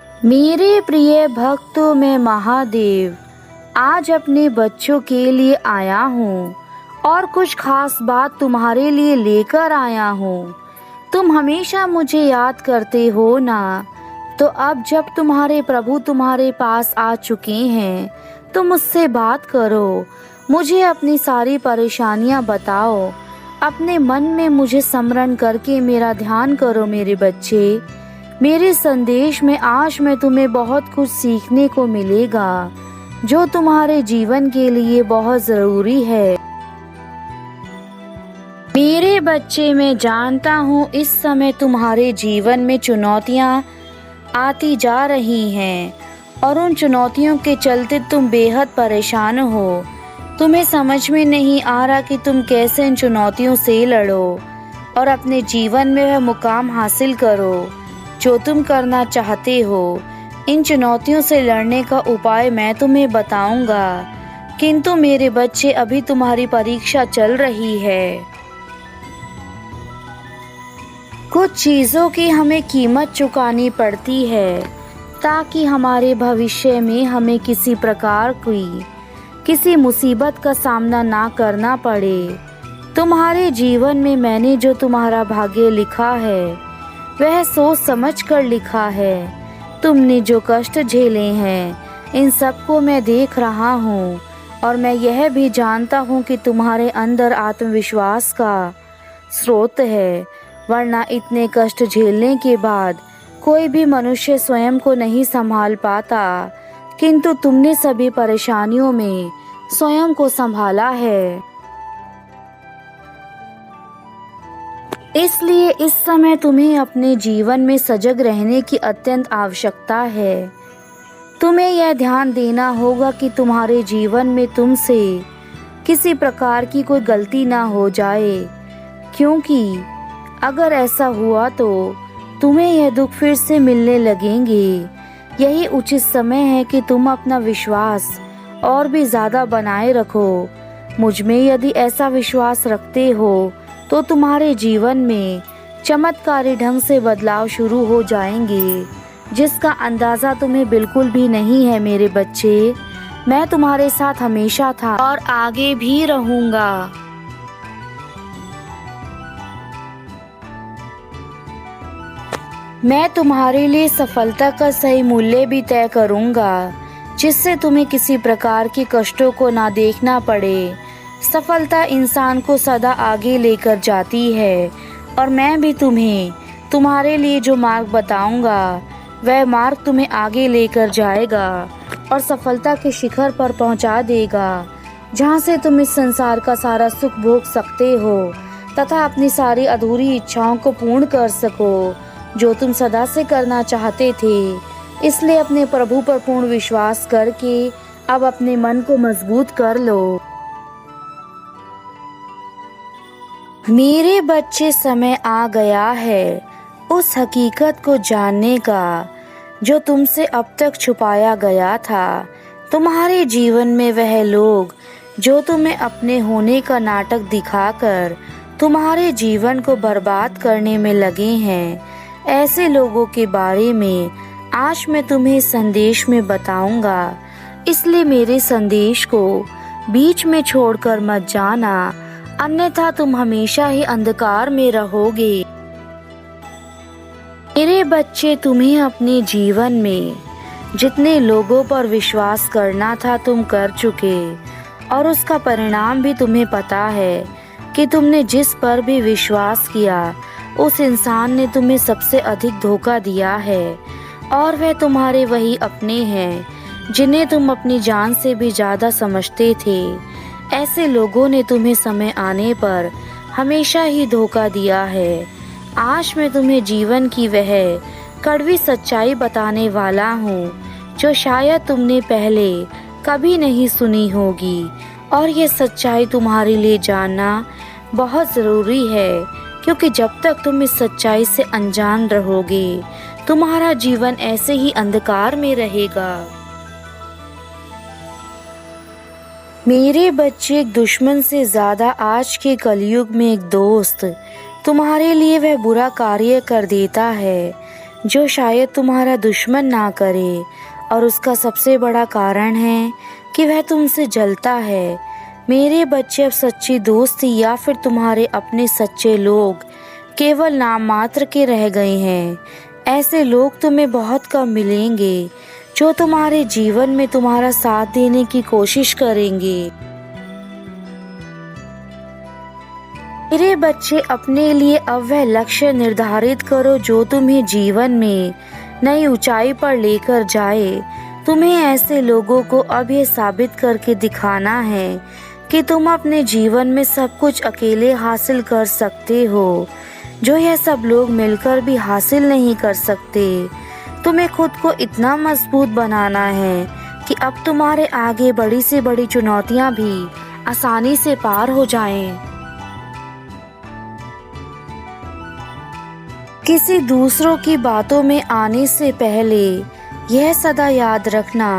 मेरे प्रिय भक्तों, मैं महादेव आज अपने बच्चों के लिए आया हूँ और कुछ खास बात तुम्हारे लिए लेकर आया हूँ। तुम हमेशा मुझे याद करते हो ना, तो अब जब तुम्हारे प्रभु तुम्हारे पास आ चुके हैं तो मुझसे बात करो, मुझे अपनी सारी परेशानियाँ बताओ। अपने मन में मुझे स्मरण करके मेरा ध्यान करो मेरे बच्चे। मेरे संदेश में आज मैं तुम्हें बहुत कुछ सीखने को मिलेगा जो तुम्हारे जीवन के लिए बहुत ज़रूरी है। मेरे बच्चे, मैं जानता हूँ इस समय तुम्हारे जीवन में चुनौतियाँ आती जा रही हैं और उन चुनौतियों के चलते तुम बेहद परेशान हो। तुम्हें समझ में नहीं आ रहा कि तुम कैसे इन चुनौतियों से लड़ो और अपने जीवन में वह मुकाम हासिल करो जो तुम करना चाहते हो। इन चुनौतियों से लड़ने का उपाय मैं तुम्हें बताऊंगा, किंतु मेरे बच्चे अभी तुम्हारी परीक्षा चल रही है। कुछ चीज़ों की हमें कीमत चुकानी पड़ती है ताकि हमारे भविष्य में हमें किसी प्रकार की किसी मुसीबत का सामना ना करना पड़े। तुम्हारे जीवन में मैंने जो तुम्हारा भाग्य लिखा है वह सोच समझ कर लिखा है। तुमने जो कष्ट झेले हैं इन सबको मैं देख रहा हूँ और मैं यह भी जानता हूँ कि तुम्हारे अंदर आत्मविश्वास का स्रोत है, वरना इतने कष्ट झेलने के बाद कोई भी मनुष्य स्वयं को नहीं संभाल पाता, किंतु तुमने सभी परेशानियों में स्वयं को संभाला है। इसलिए इस समय तुम्हें अपने जीवन में सजग रहने की अत्यंत आवश्यकता है। तुम्हें यह ध्यान देना होगा कि तुम्हारे जीवन में तुमसे किसी प्रकार की कोई गलती ना हो जाए, क्योंकि अगर ऐसा हुआ तो तुम्हें यह दुख फिर से मिलने लगेंगे। यही उचित समय है कि तुम अपना विश्वास और भी ज़्यादा बनाए रखो। मुझ में यदि ऐसा विश्वास रखते हो तो तुम्हारे जीवन में चमत्कारी ढंग से बदलाव शुरू हो जाएंगे, जिसका अंदाज़ा तुम्हें बिल्कुल भी नहीं है मेरे बच्चे। मैं तुम्हारे साथ हमेशा था और आगे भी रहूँगा। मैं तुम्हारे लिए सफलता का सही मूल्य भी तय करूँगा, जिससे तुम्हें किसी प्रकार के कष्टों को ना देखना पड़े। सफलता इंसान को सदा आगे लेकर जाती है और मैं भी तुम्हें तुम्हारे लिए जो मार्ग बताऊंगा वह मार्ग तुम्हें आगे लेकर जाएगा और सफलता के शिखर पर पहुंचा देगा, जहां से तुम इस संसार का सारा सुख भोग सकते हो तथा अपनी सारी अधूरी इच्छाओं को पूर्ण कर सको जो तुम सदा से करना चाहते थे। इसलिए अपने प्रभु पर पूर्ण विश्वास करके अब अपने मन को मजबूत कर लो। मेरे बच्चे, समय आ गया है उस हकीकत को जानने का जो तुमसे अब तक छुपाया गया था। तुम्हारे जीवन में वह लोग जो तुम्हें अपने होने का नाटक दिखाकर तुम्हारे जीवन को बर्बाद करने में लगे हैं, ऐसे लोगों के बारे में आज मैं तुम्हें संदेश में बताऊंगा। इसलिए मेरे संदेश को बीच में छोड़कर मत जाना, अन्यथा तुम हमेशा ही अंधकार में रहोगे। मेरे बच्चे, तुम्हें अपने जीवन में जितने लोगों पर विश्वास करना था तुम कर चुके और उसका परिणाम भी तुम्हें पता है कि तुमने जिस पर भी विश्वास किया उस इंसान ने तुम्हें सबसे अधिक धोखा दिया है और वह तुम्हारे वही अपने हैं जिन्हें तुम अपनी जान से भी ज़्यादा समझते थे। ऐसे लोगों ने तुम्हें समय आने पर हमेशा ही धोखा दिया है। आज मैं तुम्हें जीवन की वह कड़वी सच्चाई बताने वाला हूँ जो शायद तुमने पहले कभी नहीं सुनी होगी, और ये सच्चाई तुम्हारे लिए जानना बहुत ज़रूरी है, क्योंकि जब तक तुम इस सच्चाई से अनजान रहोगे तुम्हारा जीवन ऐसे ही अंधकार में रहेगा। मेरे बच्चे, एक दुश्मन से ज़्यादा आज के कलयुग में एक दोस्त तुम्हारे लिए वह बुरा कार्य कर देता है जो शायद तुम्हारा दुश्मन ना करे, और उसका सबसे बड़ा कारण है कि वह तुमसे जलता है। मेरे बच्चे, अब सच्ची दोस्ती या फिर तुम्हारे अपने सच्चे लोग केवल नाम मात्र के रह गए हैं। ऐसे लोग तुम्हें बहुत कम मिलेंगे जो तुम्हारे जीवन में तुम्हारा साथ देने की कोशिश करेंगे। मेरे बच्चे, अपने लिए अब वह लक्ष्य निर्धारित करो जो तुम्हें जीवन में नई ऊंचाई पर लेकर जाए। तुम्हें ऐसे लोगों को अब यह साबित करके दिखाना है कि तुम अपने जीवन में सब कुछ अकेले हासिल कर सकते हो, जो यह सब लोग मिलकर भी हासिल नहीं कर सकते। तुम्हें खुद को इतना मजबूत बनाना है कि अब तुम्हारे आगे बड़ी से बड़ी चुनौतियां भी आसानी से पार हो जाएं। किसी दूसरों की बातों में आने से पहले यह सदा याद रखना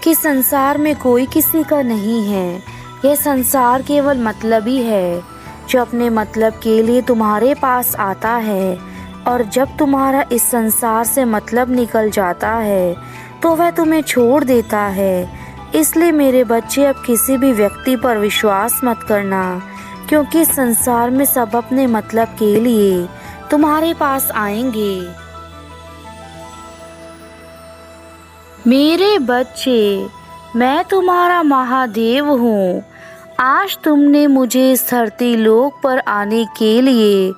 कि संसार में कोई किसी का नहीं है। यह संसार केवल मतलबी है जो अपने मतलब के लिए तुम्हारे पास आता है, और जब तुम्हारा इस संसार से मतलब निकल जाता है तो वह तुम्हें छोड़ देता है। इसलिए मेरे बच्चे, अब किसी भी व्यक्ति पर विश्वास मत करना, क्योंकि इस संसार में सब अपने मतलब के लिए तुम्हारे पास आएंगे। मेरे बच्चे, मैं तुम्हारा महादेव हूँ। आज तुमने मुझे इस धरती लोक पर आने के लिए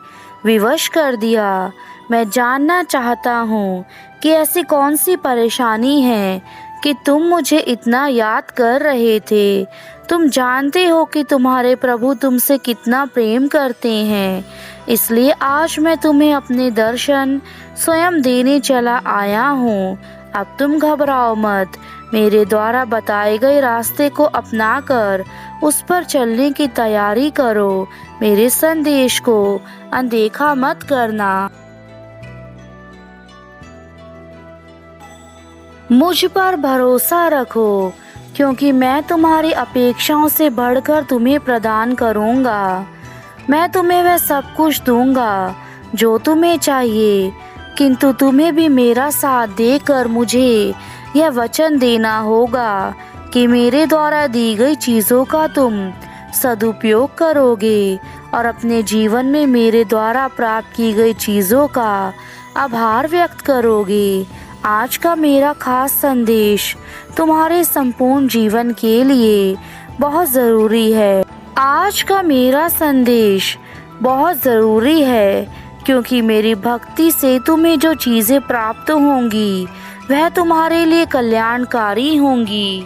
विवश कर दिया। मैं जानना चाहता हूँ कि ऐसी कौन सी परेशानी है कि तुम मुझे इतना याद कर रहे थे। तुम जानते हो कि तुम्हारे प्रभु तुमसे कितना प्रेम करते हैं, इसलिए आज मैं तुम्हें अपने दर्शन स्वयं देने चला आया हूँ। अब तुम घबराओ मत। मेरे द्वारा बताए गए रास्ते को अपनाकर उस पर चलने की तैयारी करो। मेरे संदेश को अनदेखा मत करना। मुझ पर भरोसा रखो, क्योंकि मैं तुम्हारी अपेक्षाओं से बढ़कर तुम्हें प्रदान करूँगा। मैं तुम्हें वह सब कुछ दूंगा जो तुम्हें चाहिए, किंतु तुम्हें भी मेरा साथ देकर मुझे यह वचन देना होगा कि मेरे द्वारा दी गई चीज़ों का तुम सदुपयोग करोगे और अपने जीवन में मेरे द्वारा प्राप्त की गई चीज़ों का आभार व्यक्त करोगे। आज का मेरा खास संदेश तुम्हारे संपूर्ण जीवन के लिए बहुत ज़रूरी है। आज का मेरा संदेश बहुत ज़रूरी है, क्योंकि मेरी भक्ति से तुम्हें जो चीज़ें प्राप्त होंगी वह तुम्हारे लिए कल्याणकारी होंगी।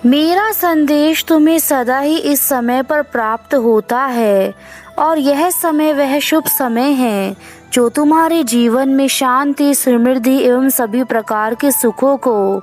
मेरा संदेश तुम्हें सदा ही इस समय पर प्राप्त होता है, और यह समय वह शुभ समय है जो तुम्हारे जीवन में शांति, समृद्धि एवं सभी प्रकार के सुखों को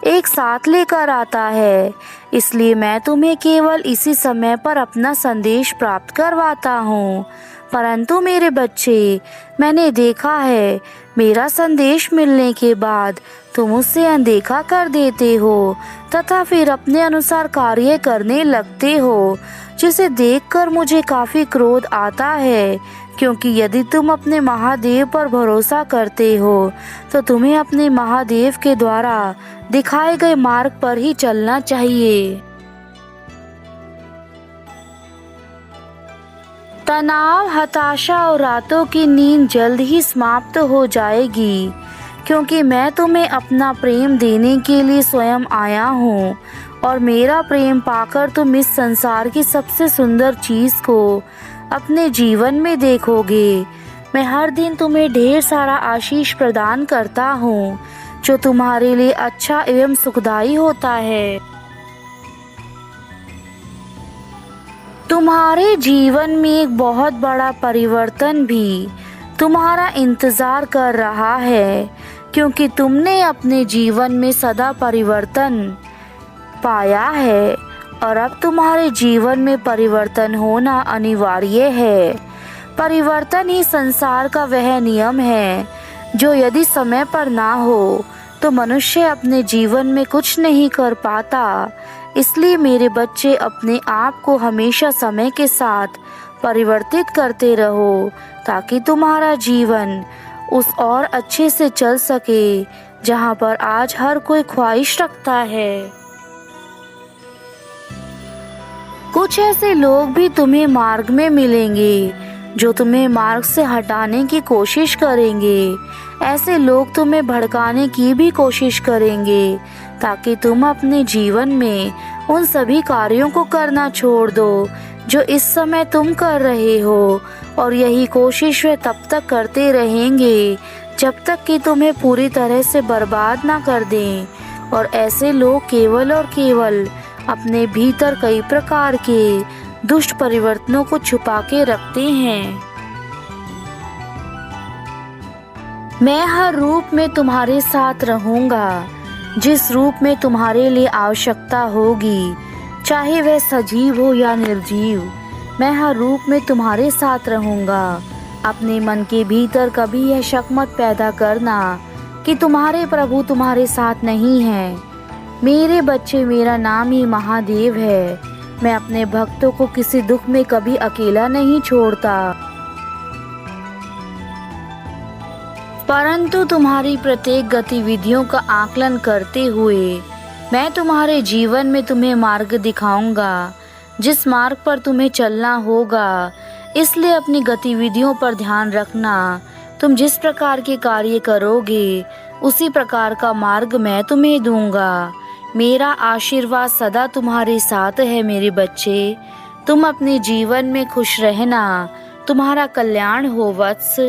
एक साथ लेकर आता है। इसलिए मैं तुम्हें केवल इसी समय पर अपना संदेश प्राप्त करवाता हूँ। परंतु मेरे बच्चे, मैंने देखा है मेरा संदेश मिलने के बाद तुम उससे अनदेखा कर देते हो तथा फिर अपने अनुसार कार्य करने लगते हो, जिसे देखकर मुझे काफ़ी क्रोध आता है। क्योंकि यदि तुम अपने महादेव पर भरोसा करते हो तो तुम्हें अपने महादेव के द्वारा दिखाए गए मार्ग पर ही चलना चाहिए। तनाव, हताशा और रातों की नींद जल्द ही समाप्त हो जाएगी, क्योंकि मैं तुम्हें अपना प्रेम देने के लिए स्वयं आया हूँ, और मेरा प्रेम पाकर तुम इस संसार की सबसे सुंदर चीज़ को अपने जीवन में देखोगे। मैं हर दिन तुम्हें ढेर सारा आशीष प्रदान करता हूँ, जो तुम्हारे लिए अच्छा एवं सुखदायी होता है। तुम्हारे जीवन में एक बहुत बड़ा परिवर्तन भी तुम्हारा इंतज़ार कर रहा है, क्योंकि तुमने अपने जीवन में सदा परिवर्तन पाया है, और अब तुम्हारे जीवन में परिवर्तन होना अनिवार्य है। परिवर्तन ही संसार का वह नियम है जो यदि समय पर ना हो तो मनुष्य अपने जीवन में कुछ नहीं कर पाता। इसलिए मेरे बच्चे, अपने आप को हमेशा समय के साथ परिवर्तित करते रहो ताकि तुम्हारा जीवन उस और अच्छे से चल सके जहाँ पर आज हर कोई ख्वाहिश रखता है। कुछ ऐसे लोग भी तुम्हें मार्ग में मिलेंगे जो तुम्हें मार्ग से हटाने की कोशिश करेंगे। ऐसे लोग तुम्हें भड़काने की भी कोशिश करेंगे ताकि तुम अपने जीवन में उन सभी कार्यों को करना छोड़ दो जो इस समय तुम कर रहे हो, और यही कोशिश वे तब तक करते रहेंगे जब तक कि तुम्हें पूरी तरह से बर्बाद ना कर दें। और ऐसे लोग केवल और केवल अपने भीतर कई प्रकार के दुष्ट परिवर्तनों को छुपा के रखते हैं। मैं हर रूप में तुम्हारे साथ रहूंगा, जिस रूप में तुम्हारे लिए आवश्यकता होगी, चाहे वह सजीव हो या निर्जीव। मैं हर रूप में तुम्हारे साथ रहूंगा। अपने मन के भीतर कभी यह शक मत पैदा करना कि तुम्हारे प्रभु तुम्हारे साथ नहीं हैं। मेरे बच्चे, मेरा नाम ही महादेव है। मैं अपने भक्तों को किसी दुख में कभी अकेला नहीं छोड़ता, परंतु तुम्हारी प्रत्येक गतिविधियों का आकलन करते हुए मैं तुम्हारे जीवन में तुम्हें मार्ग दिखाऊंगा, जिस मार्ग पर तुम्हें चलना होगा। इसलिए अपनी गतिविधियों पर ध्यान रखना। तुम जिस प्रकार के कार्य करोगे उसी प्रकार का मार्ग मैं तुम्हें दूंगा। मेरा आशीर्वाद सदा तुम्हारे साथ है मेरे बच्चे। तुम अपने जीवन में खुश रहना। तुम्हारा कल्याण हो वत्स।